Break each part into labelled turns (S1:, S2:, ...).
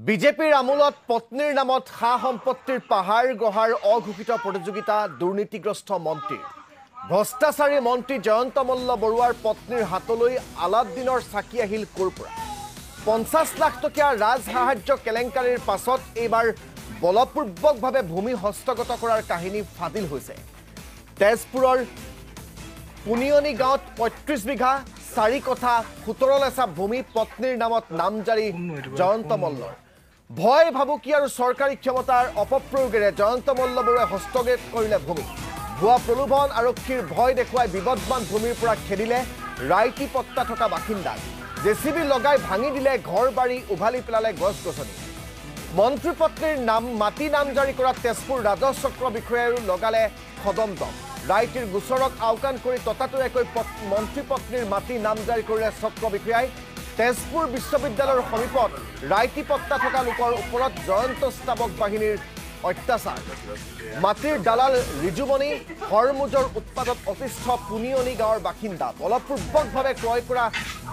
S1: বিজেপিৰ আমোলত পত্নীৰ নামত খা সম্পত্তিৰ পাহাৰ গঢ়াৰ অঘোষিত প্ৰতিযোগিতা দুৰ্নীতিগ্ৰস্ত মন্ত্ৰী ভ্ৰষ্টাচাৰী মন্ত্ৰী জয়ন্ত মল্ল বৰুৱাৰ পত্নীৰ হাতলৈ আলাউদ্দিনৰ চাকি আহিল ক'ৰপৰা 50 লাখ টকীয়া ৰাজসাহায্য কেলেংকাৰীৰ পাছত এইবাৰ বলপূৰ্বকভাৱে ভূমি হস্তগত কৰাৰ কাহিনী ফাদিল হৈছে তেজপুৰৰ পুনিয়নি গাঁৱত 35 বিঘা 4 কঠা 17 লেচা ভূমি পত্নীৰ নামত নামজাৰি জয়ন্ত মল্লৰ ভয় ভাবুকি আৰু চৰকাৰী ক্ষমতাৰ অপপ্ৰয়োগেৰে জয়ন্ত মল্ল বৰুৱাই হস্তগত কৰিলে ভূমি ভুৱা প্ৰলোভন আৰক্ষীৰ ভয় দেখুৱাই বিবদমান ভূমিৰ পৰা খেদিলে ৰাইটি পট্টা থকা বাসিন্দাক জেচিবি লগাই ভাঙি দিলে ঘৰ বাৰী উভালি পেলালে গছ-গছনি মন্ত্ৰী পত্নীৰ নাম মাটি নামজাৰি কৰা তেজপুৰ ৰাজহ চক্ৰ বিষয়াৰো লগালে খদমদম ৰাইটিৰ গোচৰক আওকাণ কৰি ততাতৈয়াকৈ মন্ত্ৰী পত্নীৰ মাটি নামজাৰি কৰিলে চক্ৰ বিষয়াই তেজপুৰ বিশ্ববিদ্যালয়ৰ সমীপত ৰাইটি পট্টা থকা লোকৰ ওপৰত জয়ন্ত স্তাৱক বাহিনীৰ অত্যাচাৰ মাটিৰ দালাল ৰিজুমণি হৰমুজৰ উৎপাদত অতিষ্ঠ পুনিয়নি গাঁৱৰ বাসিন্দা বলপূৰ্বকভাৱে ক্ৰয় কৰা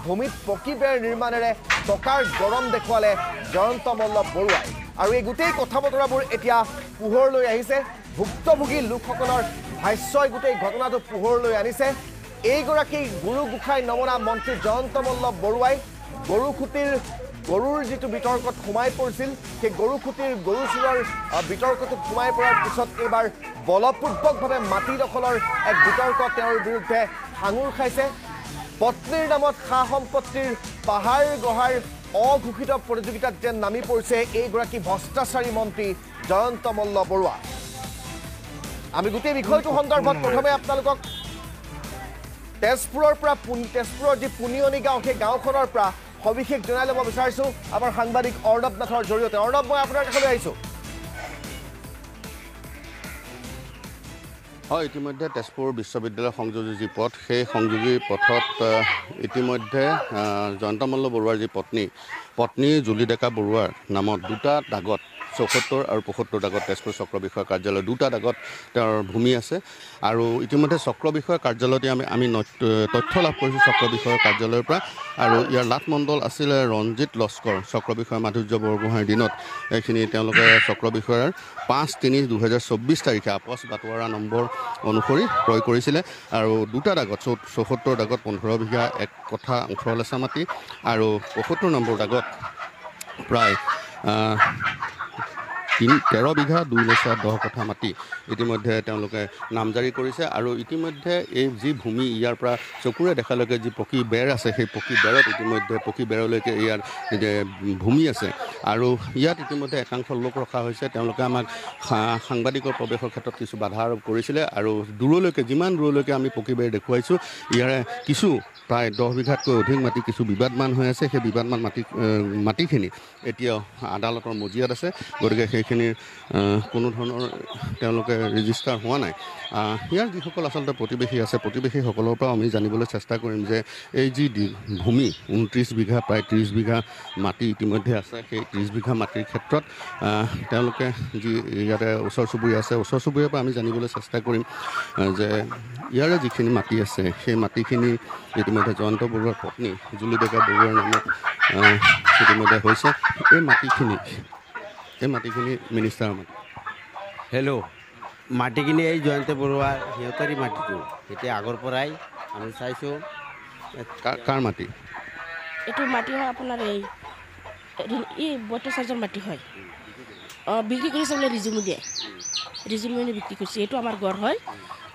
S1: ভূমিত পকী বেৰ নিৰ্মাণেৰে টকাৰ গৰম দেখুৱালে জয়ন্ত মল্ল বৰুৱাই আৰু এই গোটেই কথা বতৰাবোৰ এতিয়া পোহৰলৈ আহিছে ভুক্তভোগী লোকসকলৰ ভাষ্যই গোটেই ঘটনাটো পোহৰলৈ আনিছে এইগৰাকী গুৰু গোসাঁই নমনা মন্ত্ৰী জয়ন্ত মল্ল বৰুৱাই গৰুৰ যিটো বিতৰ্কত সোমাই পৰিছিল সেই গৰুখুটিৰ গৰু চুৰৰ বিতৰ্কত সোমাই পৰাৰ পিছত এইবাৰ বলপূৰ্বকভাৱে মাটি দখলৰ এক বিতৰ্ক তেওঁৰ বিৰুদ্ধে সাঙুৰ খাইছে পত্নীৰ নামত খা সম্পত্তিৰ পাহাৰ গঢ়াৰ অঘোষিত প্ৰতিযোগিতাত যেন নামি পৰিছে এইগৰাকী ভ্ৰষ্টাচাৰী মন্ত্ৰী জয়ন্ত মল্ল বৰুৱা আমি গোটেই বিষয়টো সন্দৰ্ভত প্ৰথমে আপোনালোকক তেজপুৰৰ যি পুনিয়নি গাঁও সেই গাঁওখনৰ পৰা সবিশেষ জনাই ল'ব বিচাৰিছোঁ আমাৰ সাংবাদিক অৰ্ণৱ নাথৰ জৰিয়তে অৰ্ণৱ মই আপোনাৰ কাষলৈ আহিছোঁ
S2: হয় ইতিমধ্যে তেজপুৰ বিশ্ববিদ্যালয় সংযোগী যি পথ সেই সংযোগী পথত ইতিমধ্যে জয়ন্ত মল্ল বৰুৱাৰ যি পত্নী জুলি ডেকা বৰুৱাৰ নামত দুটা দাগত ৭৪ আৰু ৭৫ দাগত তেজপুৰ চক্ৰ বিষয়া কাৰ্যালয় দুটা দাগত তেওঁৰ ভূমি আছে আৰু ইতিমধ্যে চক্ৰ বিষয়া কাৰ্যালয়তে আমি তথ্য লাভ কৰিছোঁ চক্ৰ বিষয়া কাৰ্যালয়ৰ পৰা আৰু ইয়াৰ লাট মণ্ডল আছিলে ৰঞ্জিত লস্কৰ চক্ৰ বিষয়া মাধুৰ্য বৰগোহাঁইৰ দিনত এইখিনি তেওঁলোকে চক্ৰ বিষয়াৰ ৫-৩-২০২৪ তাৰিখে আপচ বাটোৱাৰা নম্বৰ অনুসৰি ক্ৰয় কৰিছিলে আৰু দুটা দাগত ৭৪ দাগত 15 বিঘা 1 কঠা 18 লেচা মাটি আৰু ৭৫ নম্বৰ দাগত প্ৰায় 13 বিঘা 2 লেচা 10 কঠা মাটি ইতিমধ্যে তেওঁলোকে নামজাৰি কৰিছে আৰু ইতিমধ্যে এই যি ভূমি ইয়াৰ পৰা চকুৰে দেখালৈকে যি পকী বেৰ আছে সেই পকী বেৰত ইতিমধ্যে পকী বেৰলৈকে ইয়াৰ ভূমি আছে আৰু ইয়াত ইতিমধ্যে একাংশ লোক ৰখা হৈছে তেওঁলোকে আমাক সাংবাদিকৰ প্ৰৱেশৰ ক্ষেত্ৰত কিছু বাধা আৰোপ কৰিছিলে আৰু দূৰলৈকে যিমান দূৰলৈকে আমি পকী বেৰ দেখুৱাইছোঁ ইয়াৰে কিছু প্ৰায় 10 বিঘাতকৈ অধিক মাটি কিছু বিবাদমান হৈ আছে সেই বিবাদমান মাটিখিনি এতিয়াও আদালতৰ মজিয়াত আছে গতিকে সেইখিনিৰ কোনো ধৰণৰ তেওঁলোকে ৰেজিষ্টাৰ হোৱা নাই ইয়াৰ যিসকল আচলতে প্ৰতিবেশী আছে প্ৰতিবেশীসকলৰ পৰা আমি জানিবলৈ চেষ্টা কৰিম যে এই যি ভূমি 29 বিঘা প্ৰায় 30 বিঘা মাটি ইতিমধ্যে আছে সেই 30 বিঘা মাটিৰ ক্ষেত্ৰত তেওঁলোকে যি ইয়াতে ওচৰ চুবুৰীয়া আছে ওচৰ চুবুৰীয়াৰ পৰা আমি জানিবলৈ চেষ্টা কৰিম যে ইয়াৰে যিখিনি মাটি আছে সেই মাটিখিনি ইতিমধ্যে জয়ন্ত বৰুৱাৰ পত্নী জুলি ডেকা বৰুৱাৰ নামত ইতিমধ্যে হৈছে এই মাটিখিনি মিনিষ্টাৰৰ মাটি
S3: হেল্ল' মাটিখিনি এই জয়ন্ত বৰুৱাৰ সিহঁতৰি মাটিটো এতিয়া আগৰ পৰাই আমি চাইছোঁ
S2: কাৰ মাটি
S4: এইটো মাটি হয় আপোনাৰ এই বট্টাচাৰ্যৰ মাটি হয় বিক্ৰী কৰিছে বোলে ৰিজুমনি বিক্ৰী কৰিছে এইটো আমাৰ ঘৰ হয়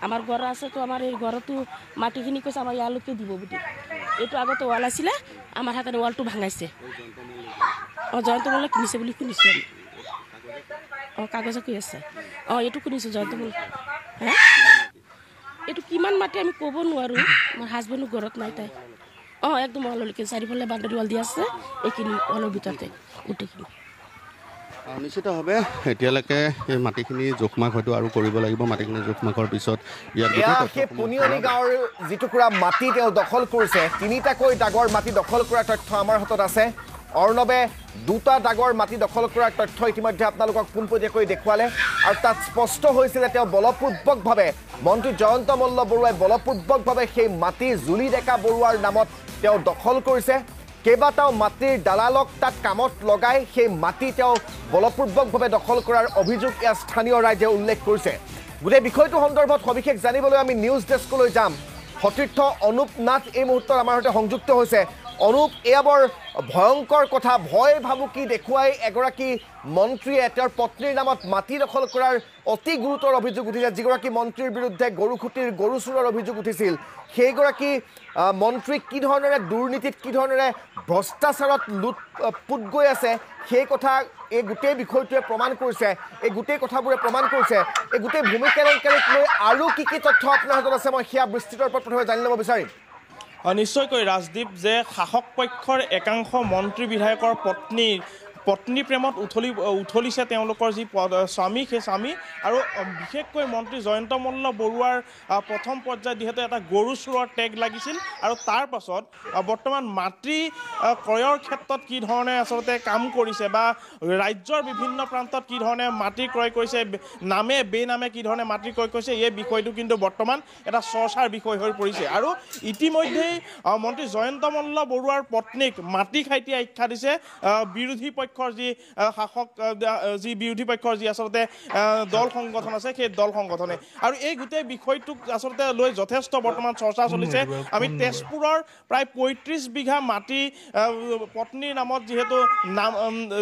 S4: আমাৰ ঘৰ আছে তো আমাৰ এই ঘৰতো মাটিখিনি কৈছে আমাৰ ইয়ালৈকে দিব বুলি এইটো আগতে ৱাল আছিলে আমাৰ হাতত ৱালটো ভাঙাইছে জয়ন্ত মল্ল কিনিছে বুলি শুনিছোঁ আমি কাগজে কৈ আছে এইটো শুনিছোঁ জয়ন্ত মল্ল এইটো কিমান মাটি আমি ক'ব নোৱাৰোঁ মোৰ হাজবেণ্ডো ঘৰত নাই তাই একদম ৱাললৈকে চাৰিফালে বাউণ্ডেৰী ৱাল দি আছে এইখিনি ৱালৰ ভিতৰতে গোটেইখিনি
S2: নিশ্চিতভাৱে এতিয়ালৈকে এই মাটিখিনি জোখমাখ হয়তো আৰু কৰিব লাগিব মাটিখিনি জোখমাখৰ পিছত
S1: সেই পুনিয়নি গাঁৱৰ যিটুকুৰা মাটি তেওঁ দখল কৰিছে 3টাকৈ দাগৰ মাটি দখল কৰাৰ তথ্য আমাৰ হাতত আছে অৰ্ণৱে 2টা দাগৰ মাটি দখল কৰাৰ তথ্য ইতিমধ্যে আপোনালোকক পোনপটীয়াকৈ দেখুৱালে আৰু তাত স্পষ্ট হৈছে যে তেওঁ বলপূৰ্বকভাৱে মন্ত্ৰী জয়ন্ত মল্ল বৰুৱাই বলপূৰ্বকভাৱে সেই মাটি জুলি ডেকা বৰুৱাৰ নামত তেওঁ দখল কৰিছে কেইবাটাও মাটিৰ দালালক তাত কামত লগাই সেই মাটি তেওঁ বলপূৰ্বকভাৱে দখল কৰাৰ অভিযোগ ইয়াৰ স্থানীয় ৰাইজে উল্লেখ কৰিছে গোটেই বিষয়টো সন্দৰ্ভত সবিশেষ জানিবলৈ আমি নিউজ ডেস্কলৈ যাম সতীৰ্থ অনুপ নাথ এই মুহূৰ্তত আমাৰ সৈতে সংযুক্ত হৈছে অনুপ এয়া বৰ ভয়ংকৰ কথা ভয় ভাবুকি দেখুৱাই এগৰাকী মন্ত্ৰীয়ে তেওঁৰ পত্নীৰ নামত মাটি দখল কৰাৰ অতি গুৰুতৰ অভিযোগ উঠিছে যিগৰাকী মন্ত্ৰীৰ বিৰুদ্ধে গৰুখুটিৰ গৰু চুৰৰ অভিযোগ উঠিছিল সেইগৰাকী মন্ত্ৰীক কি ধৰণেৰে দুৰ্নীতিত কি ধৰণেৰে ভ্ৰষ্টাচাৰত লুটপুট গৈ আছে সেই কথা এই গোটেই বিষয়টোৱে প্ৰমাণ কৰিছে এই গোটেই কথাবোৰে প্ৰমাণ কৰিছে এই গোটেই ভূমি কেলেংকাৰীক লৈ আৰু কি তথ্য আপোনাৰ হাতত আছে মই সেয়া বিস্তৃতৰ ওপৰত প্ৰথমে জানি ল'ব বিচাৰিম
S5: নিশ্চয়কৈ ৰাজদীপ যে শাসক পক্ষৰ একাংশ মন্ত্ৰী বিধায়কৰ পত্নী প্ৰেমত উঠলিছে তেওঁলোকৰ যি স্বামী সেই স্বামী আৰু বিশেষকৈ মন্ত্ৰী জয়ন্ত মল্ল বৰুৱাৰ প্ৰথম পৰ্যায়ত যিহেতু এটা গৰু চোৰৰ টেগ লাগিছিল আৰু তাৰ পাছত বৰ্তমান মাতৃ ক্ৰয়ৰ ক্ষেত্ৰত কি ধৰণে আচলতে কাম কৰিছে বা ৰাজ্যৰ বিভিন্ন প্ৰান্তত কি ধৰণে মাটি ক্ৰয় কৰিছে নামে বেনামে কি ধৰণে মাটি ক্ৰয় কৰিছে এই বিষয়টো কিন্তু বৰ্তমান এটা চৰ্চাৰ বিষয় হৈ পৰিছে আৰু ইতিমধ্যেই মন্ত্ৰী জয়ন্ত মল্ল বৰুৱাৰ পত্নীক মাটি খাইটি আখ্যা দিছে বিৰোধী যি শাসক যি বিৰোধী পক্ষৰ যি আচলতে দল সংগঠন আছে সেই দল সংগঠনে আৰু এই গোটেই বিষয়টোক আচলতে লৈ যথেষ্ট বৰ্তমান চৰ্চা চলিছে আমি তেজপুৰৰ প্ৰায় ৩৫ বিঘা মাটি পত্নীৰ নামত যিহেতু নাম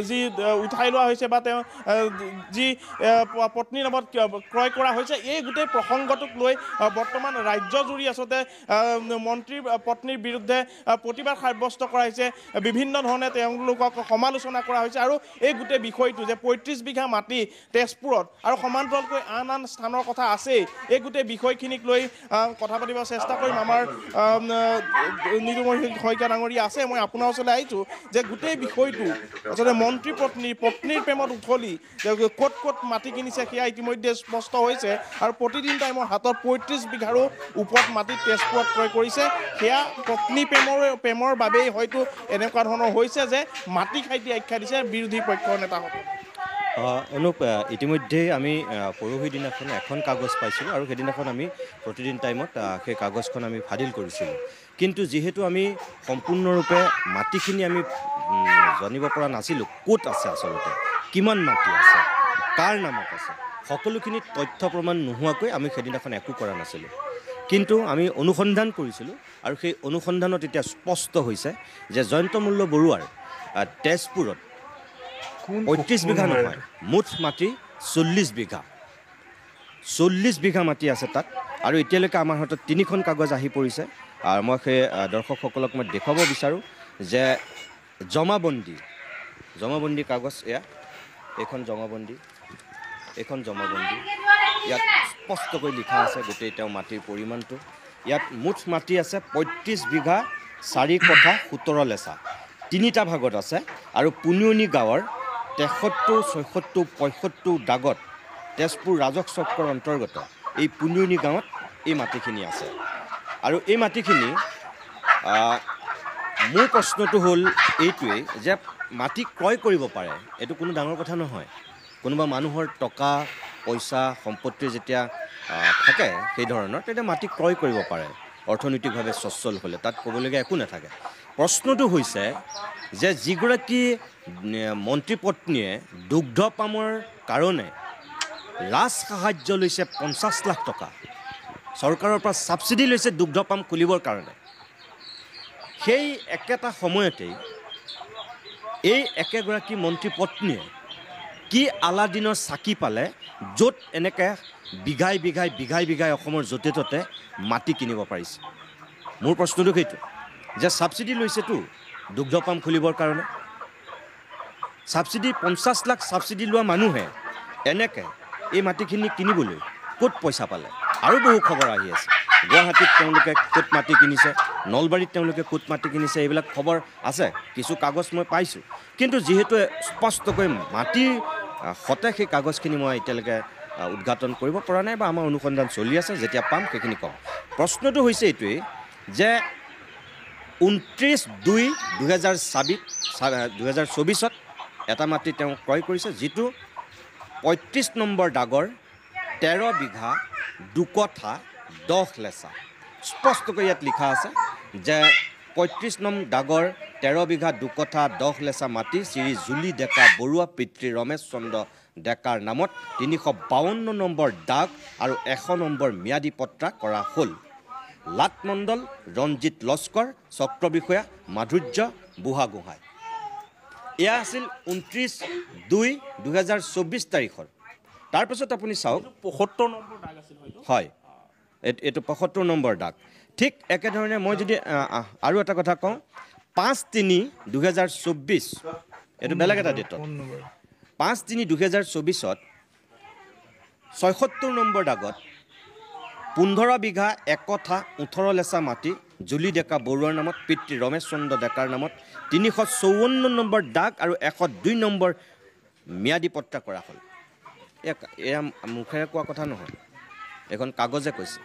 S5: যি উঠাই লোৱা হৈছে বা তেওঁ যি পত্নীৰ নামত ক্ৰয় কৰা হৈছে এই গোটেই প্ৰসংগটোক লৈ বৰ্তমান ৰাজ্যজুৰি আচলতে মন্ত্ৰীৰ পত্নীৰ বিৰুদ্ধে প্ৰতিবাদ সাব্যস্ত কৰা হৈছে বিভিন্ন ধৰণে তেওঁলোকক সমালোচনা কৰা হৈছে আৰু এই গোটেই বিষয়টো যে ৩৫ বিঘা মাটি তেজপুৰত আৰু সমান্তৰালকৈ আন স্থানৰ কথা আছেই এই গোটেই বিষয়খিনিক লৈ কথা পাতিব চেষ্টা কৰিম আমাৰ নিৰুমণি শইকীয়া ডাঙৰীয়া আছে মই আপোনাৰ ওচৰলৈ আহিছোঁ যে গোটেই বিষয়টো আচলতে মন্ত্ৰী পত্নীৰ প্ৰেমত উঠলি ক'ত মাটি কিনিছে সেয়া ইতিমধ্যে স্পষ্ট হৈছে আৰু প্ৰতিদিন টাইমৰ হাতত ৩৫ বিঘাৰো ওপৰত মাটি তেজপুৰত ক্ৰয় কৰিছে সেয়া পত্নী প্ৰেমৰ বাবেই হয়তো এনেকুৱা ধৰণৰ হৈছে যে মাটি খাইটি আখ্যা দিছে বিৰোধী পক্ষৰ নেতাসকলে
S6: অনুপ ইতিমধ্যে আমি পৰহি দিনাখন এখন কাগজ পাইছিলোঁ আৰু সেইদিনাখন আমি প্ৰতিদিন টাইমত সেই কাগজখন আমি ফাদিল কৰিছিলোঁ কিন্তু যিহেতু আমি সম্পূৰ্ণৰূপে মাটিখিনি আমি জানিব পৰা নাছিলোঁ ক'ত আছে আচলতে কিমান মাটি আছে কাৰ নামত আছে সকলোখিনি তথ্য প্ৰমাণ নোহোৱাকৈ আমি সেইদিনাখন একো কৰা নাছিলোঁ কিন্তু আমি অনুসন্ধান কৰিছিলোঁ আৰু সেই অনুসন্ধানত এতিয়া স্পষ্ট হৈছে যে জয়ন্ত মল্ল বৰুৱাৰ তেজপুৰত ৩৫ বিঘা নহয় মুঠ মাটি ৪০ বিঘা মাটি আছে তাত আৰু এতিয়ালৈকে আমাৰ হাতত ৩খন কাগজ আহি পৰিছে আৰু মই সেই দৰ্শকসকলক মই দেখুৱাব বিচাৰোঁ যে জমাবন্দী কাগজ এইখন জমাবন্দী ইয়াত স্পষ্টকৈ লিখা আছে গোটেই তেওঁ মাটিৰ পৰিমাণটো ইয়াত মুঠ মাটি আছে ৩৫ বিঘা ৪ কঠা ১৭ লেচা ৩টা ভাগত আছে আৰু পুনিয়নি গাঁৱৰ ৭৩, ৭৬, ৭৫ দাগত তেজপুৰ ৰাজহ চক্ৰৰ অন্তৰ্গত এই পুনিয়নি গাঁৱত এই মাটিখিনি আছে আৰু এই মাটিখিনি মোৰ প্ৰশ্নটো হ'ল এইটোৱেই যে মাটি ক্ৰয় কৰিব পাৰে এইটো কোনো ডাঙৰ কথা নহয় কোনোবা মানুহৰ টকা পইচা সম্পত্তি যেতিয়া থাকে সেই ধৰণৰ তেতিয়া মাটি ক্ৰয় কৰিব পাৰে অৰ্থনৈতিকভাৱে সচ্ছল হ'লে তাত ক'বলগীয়া একো নাথাকে প্ৰশ্নটো হৈছে যে যিগৰাকী মন্ত্ৰী পত্নীয়ে দুগ্ধ পামৰ কাৰণে ৰাজ সাহায্য লৈছে ৫০ লাখ টকা চৰকাৰৰ পৰা ছাবচিডি লৈছে দুগ্ধ পাম খুলিবৰ কাৰণে সেই একেটা সময়তেই এই একেগৰাকী মন্ত্ৰী পত্নীয়ে কি আলাদিনৰ চাকি পালে য'ত এনেকৈ বিঘাই অসমৰ য'তে ত'তে মাটি কিনিব পাৰিছে মোৰ প্ৰশ্নটো সেইটো যে ছাবচিডি লৈছেতো দুগ্ধ পাম খুলিবৰ কাৰণে ছাবচিডি ৫০ লাখ ছাবচিডি লোৱা মানুহে এনেকৈ এই মাটিখিনি কিনিবলৈ ক'ত পইচা পালে আৰু বহু খবৰ আহি আছে গুৱাহাটীত তেওঁলোকে ক'ত মাটি কিনিছে নলবাৰীত তেওঁলোকে ক'ত মাটি কিনিছে এইবিলাক খবৰ আছে কিছু কাগজ মই পাইছোঁ কিন্তু যিহেতু স্পষ্টকৈ মাটিৰ সতে সেই কাগজখিনি মই এতিয়ালৈকে উদ্ঘাটন কৰিব পৰা নাই বা আমাৰ অনুসন্ধান চলি আছে যেতিয়া পাম সেইখিনি কম প্ৰশ্নটো হৈছে এইটোৱেই যে ২৯/২/২০২৪ এটা মাটি তেওঁ ক্ৰয় কৰিছে যিটো ৩৫ নম্বৰ দাগৰ ১৩ বিঘা ২ কঠা ১০ লেচা স্পষ্টকৈ ইয়াত লিখা আছে যে ৩৫ নং দাগৰ 13 বিঘা 2 কঠা 10 লেচা মাটি শ্ৰী জুলি ডেকা বৰুৱা পিতৃ ৰমেশ চন্দ্ৰ ডেকাৰ নামত 352 নম্বৰ দাগ আৰু 100 নম্বৰ ম্যাদী পত্ৰা কৰা হ'ল। লাট মণ্ডল, ৰঞ্জিত লস্কৰ, চক্ৰ বিষয়া মাধুৰ্য বুঢ়াগোহাঁই। এয়া আছিল 29/2/2024 তাৰিখৰ। তাৰপিছত আপুনি চাওক
S5: 75 নম্বৰ দাগ আছিল হয়তো।
S6: হয়, এইটো 75 নম্বৰ দাগ। ঠিক একেধৰণে মই যদি আৰু এটা কথা কওঁ, 5/3/2024 এইটো বেলেগ এটা ডেটত 5/3/2024 76 নম্বৰ দাগত 15 বিঘা 1 কঠা 18 লেচা মাটি জুলি ডেকা বৰুৱাৰ নামত পিতৃ ৰমেশ চন্দ্ৰ ডেকাৰ নামত 354 নম্বৰ দাগ আৰু 102 নম্বৰ ম্যাদী পত্ৰা কৰা হ'ল। এয়া মুখেৰে কোৱা কথা নহয়, এখন কাগজে কৈছে।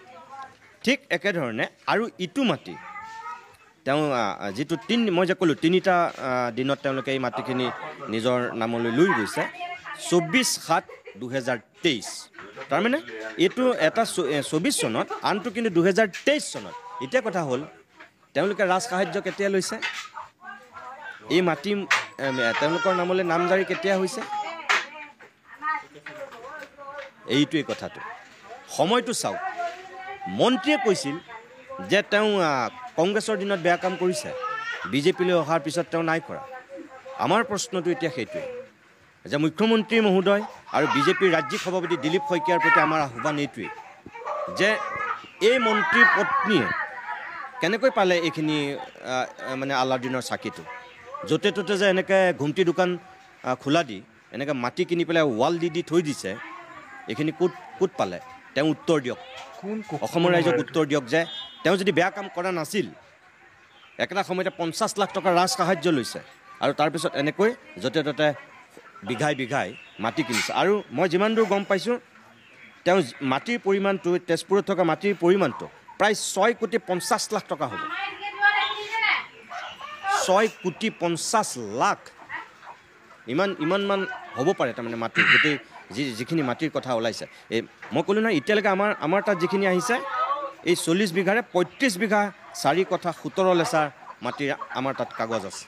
S6: ঠিক একেধৰণে আৰু ইটো মাটি তেওঁ যিটো মই যে ক'লোঁ 3টা দিনত তেওঁলোকে এই মাটিখিনি নিজৰ নামলৈ লৈ গৈছে 24/7/2023। তাৰমানে এইটো এটা 24 চনত, আনটো কিন্তু 2023 চনত। এতিয়া কথা হ'ল তেওঁলোকে ৰাজ সাহায্য কেতিয়া লৈছে, এই মাটি তেওঁলোকৰ নামলৈ নামজাৰি কেতিয়া হৈছে, এইটোৱেই কথাটো। সময়টো চাওক, মন্ত্ৰীয়ে কৈছিল যে তেওঁ কংগ্ৰেছৰ দিনত বেয়া কাম কৰিছে, বিজেপিলৈ অহাৰ পিছত তেওঁ নাই কৰা। আমাৰ প্ৰশ্নটো এতিয়া সেইটোৱে যে মুখ্যমন্ত্ৰী মহোদয় আৰু বিজেপিৰ ৰাজ্যিক সভাপতি দিলীপ শইকীয়াৰ প্ৰতি আমাৰ আহ্বান এইটোৱেই যে এই মন্ত্ৰীৰ পত্নীয়ে কেনেকৈ পালে এইখিনি মানে আলাউদ্দিনৰ চাকিটো, য'তে ত'তে যে এনেকৈ ঘুমটি দোকান খোলা দি এনেকৈ মাটি কিনি পেলাই ৱাল দি থৈ দিছে, এইখিনি ক'ত পালে তেওঁ উত্তৰ দিয়ক, অসমৰ ৰাইজক উত্তৰ দিয়ক যে তেওঁ যদি বেয়া কাম কৰা নাছিল, একেটা সময়তে 50 লাখ টকা ৰাজ সাহায্য লৈছে আৰু তাৰপিছত এনেকৈ য'তে ত'তে বিঘাই বিঘাই মাটি কিনিছে। আৰু মই যিমান দূৰ গম পাইছোঁ তেওঁ মাটিৰ পৰিমাণটো, তেজপুৰত থকা মাটিৰ পৰিমাণটো প্ৰায় 6,50,00,000 টকা হ'ব। 6,50,00,000 ইমানমান হ'ব পাৰে তাৰমানে মাটিৰ, গোটেই যিখিনি মাটিৰ কথা ওলাইছে। এই মই ক'লোঁ নহয়, এতিয়ালৈকে আমাৰ তাত যিখিনি আহিছে এই 40 বিঘাৰে 35 বিঘা 4 কঠা 17 লেচাৰ মাটিৰ আমাৰ তাত কাগজ আছে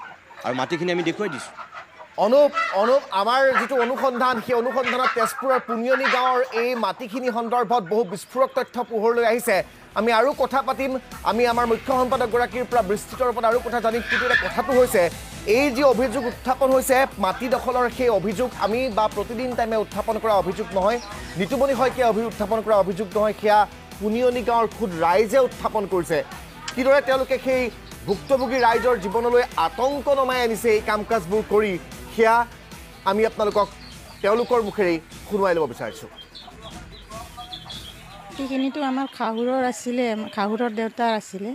S6: আৰু মাটিখিনি আমি দেখুৱাই দিছোঁ।
S1: অনুপ আমাৰ যিটো অনুসন্ধান, সেই অনুসন্ধানত তেজপুৰৰ পুনিয়নি গাঁৱৰ এই মাটিখিনি সন্দৰ্ভত বহু বিস্ফোৰক তথ্য পোহৰলৈ আহিছে। আমি আৰু কথা পাতিম, আমি আমাৰ মুখ্য সম্পাদকগৰাকীৰ পৰা বিস্তৃত ৰূপত আৰু কথা জানিম। কিন্তু এটা কথাটো হৈছে, এই যি অভিযোগ উত্থাপন হৈছে মাটি দখলৰ, সেই অভিযোগ আমি বা প্ৰতিদিন টাইমে উত্থাপন কৰা অভিযোগ নহয়, নিতুমণি শইকীয়াই উত্থাপন কৰা অভিযোগ নহয়, সেয়া পুনিয়নি গাঁৱৰ খুদ ৰাইজে উত্থাপন কৰিছে। কিদৰে তেওঁলোকে সেই ভুক্তভোগী ৰাইজৰ জীৱনলৈ আতংক নমাই আনিছে এই কাম কাজবোৰ কৰি, সেয়া আমি আপোনালোকক তেওঁলোকৰ মুখেৰেই শুনুৱাই ল'ব বিচাৰিছোঁ।
S7: সেইখিনিতো আমাৰ শাহুৰৰ আছিলে, শাহুৰৰ দেউতাৰ আছিলে।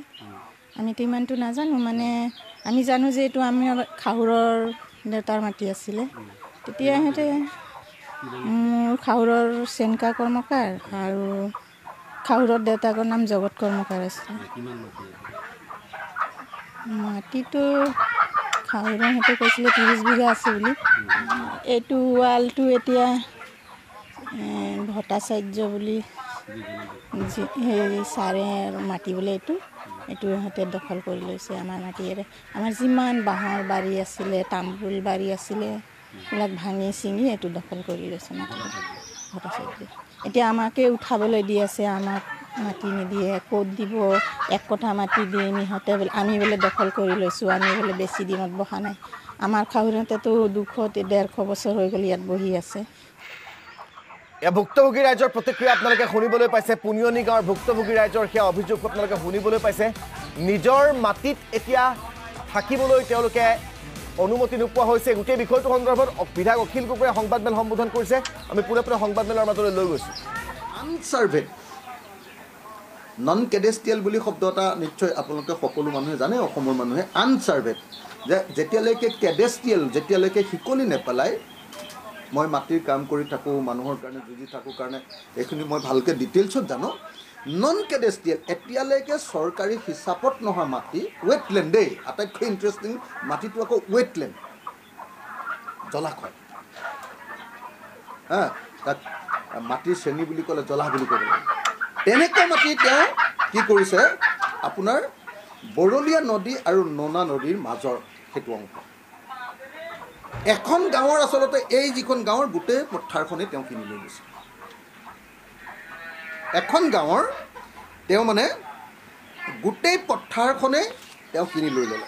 S7: আমিতো ইমানটো নাজানো, মানে আমি জানো যে এইটো আমাৰ শাহুৰৰ দেউতাৰ মাটি আছিলে। তেতিয়া সিহঁতে মোৰ শাহুৰৰ চেনকা কৰ্মকাৰ আৰু শাহুৰৰ দেউতাকৰ নাম জগত কৰ্মকাৰ আছিলে। মাটিটো শাহুৰৰ সিহঁতে কৈছিলে 30 বিঘা আছে বুলি। এইটো ৱালটো এতিয়া ভট্টাচাৰ্য বুলি সেই ছাৰে মাটি বোলে, এইটো সিহঁতে দখল কৰি লৈছে আমাৰ মাটিৰে। আমাৰ যিমান বাঁহৰ বাৰী আছিলে, তামোল বাৰী আছিলে, এইবিলাক ভাঙি চিঙি এইটো দখল কৰি লৈছে মাটিটো ভট্টাচাৰ্য। এতিয়া আমাকে উঠাবলৈ দি আছে, আমাক মাটি নিদিয়ে, ক'ত দিব, 1 কঠা মাটি দিয়ে সিহঁতে বোলে, আমি বোলে দখল কৰি লৈছোঁ, আমি বোলে বেছি দিনত বহা নাই। আমাৰ শাহুহঁতেতো 200-150 বছৰ হৈ গ'ল ইয়াত বহি আছে।
S1: এয়া ভুক্তভোগী ৰাইজৰ প্ৰতিক্ৰিয়া আপোনালোকে শুনিবলৈ পাইছে। পুনিয়নি গাঁৱৰ ভুক্তভোগী ৰাইজৰ সেয়া অভিযোগ আপোনালোকে শুনিবলৈ পাইছে। নিজৰ মাটিত এতিয়া থাকিবলৈ তেওঁলোকে অনুমতি নোপোৱা হৈছে। গোটেই বিষয়টো সন্দৰ্ভত বিধায়ক অখিল গগৈয়ে সংবাদমেল সম্বোধন কৰিছে। আমি পোনে পোনে সংবাদমেলৰ মাজলৈ লৈ গৈছোঁ।
S8: আনচাৰ্ভেড, নন কেডেষ্টিয়েল বুলি শব্দ এটা নিশ্চয় আপোনালোকে সকলো মানুহে জানে, অসমৰ মানুহে। আনচাৰ্ভেড, যে যেতিয়ালৈকে কেডেষ্টিয়েল, যেতিয়ালৈকে শিকলি নেপেলায় মই মাটিৰ কাম কৰি থাকোঁ, মানুহৰ কাৰণে যুঁজি থাকোঁ কাৰণে এইখিনি মই ভালকৈ ডিটেইলছত জানো। নন কেডেষ্টিয়েল, এতিয়ালৈকে চৰকাৰী হিচাপত নহয় মাটি, ৱেটলেণ্ড দেই, আটাইতকৈ ইণ্টাৰেষ্টিং মাটিটো আকৌ ৱেটলেণ্ড, জলাশয়। তাক মাটিৰ শ্ৰেণী বুলি ক'লে জলাহ বুলি ক'ব লাগে। তেনেকুৱা মাটি তেওঁ কি কৰিছে, আপোনাৰ বৰলীয়া নদী আৰু নোনা নদীৰ মাজৰ সেইটো অংশ এখন গাঁৱৰ আচলতে এই যিখন গাঁৱৰ গোটেই পথাৰখনেই তেওঁ কিনি লৈ গৈছে এখন গাঁৱৰ তেওঁ মানে গোটেই পথাৰখনেই তেওঁ কিনি লৈ ল'লে